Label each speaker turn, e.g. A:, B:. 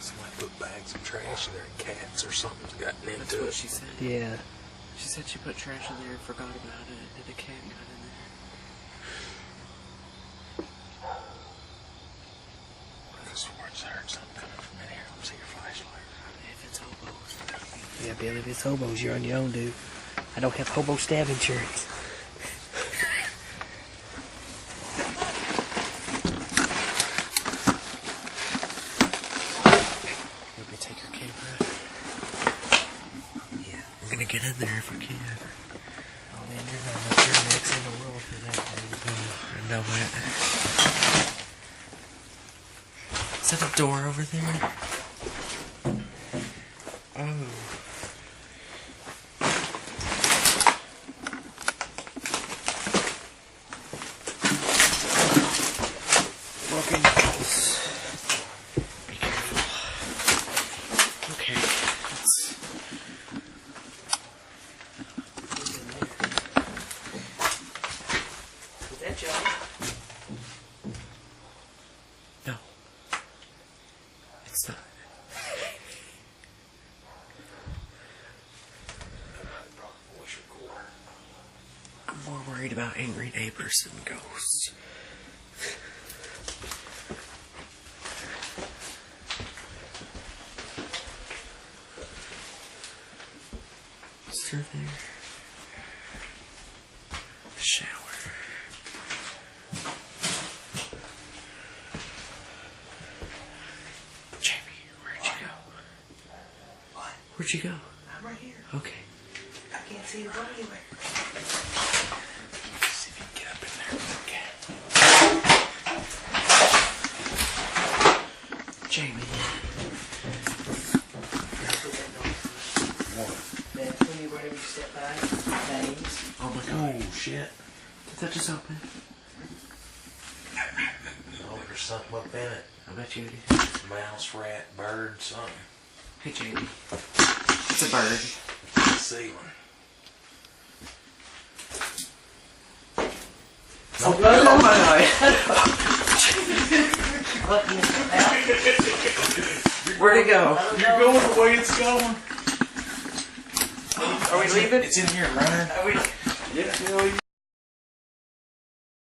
A: Somebody put bags of trash in there and cats or something's gotten into
B: That's
A: it.
B: what she said.
C: Yeah.
B: She said she put trash in there and forgot about it, and a cat got in there.
A: I swore I heard something coming from in here. Let me see your flashlight.
B: If it's hobos.
C: Yeah, Billy, if it's hobos, you're on your own, dude. I don't have hobo stab insurance.
B: Let me take your camera. Yeah, I'm gonna get in there if I can.
C: Oh man, you're not much your next in the world for that, dude.
B: I know it. Is that a door over there? Oh. Walking close. Be careful. Okay.
C: Is that Johnny?
B: No. It's not. I'm more worried about angry neighbors than ghosts. Is there there? The shower. Jamie, where'd you go?
C: What?
B: Where'd you go?
C: I'm right here.
B: Okay.
C: I can't see you go anywhere.
A: See if you can get up in there. Okay.
B: Jamie.
C: Man, when you whenever you step by, names.
B: Oh my god.
A: Oh, shit.
B: Did that just open?
A: Oh, there's something up in it.
B: I bet you it is.
A: Mouse, rat, bird, something.
B: Hey Jamie. It's a bird.
A: Ceiling.
C: Oh my god.
B: Where'd it go?
A: You're going the way it's going.
C: Are we leaving?
A: It's in here, Ryan.
C: Are we?
A: Yeah.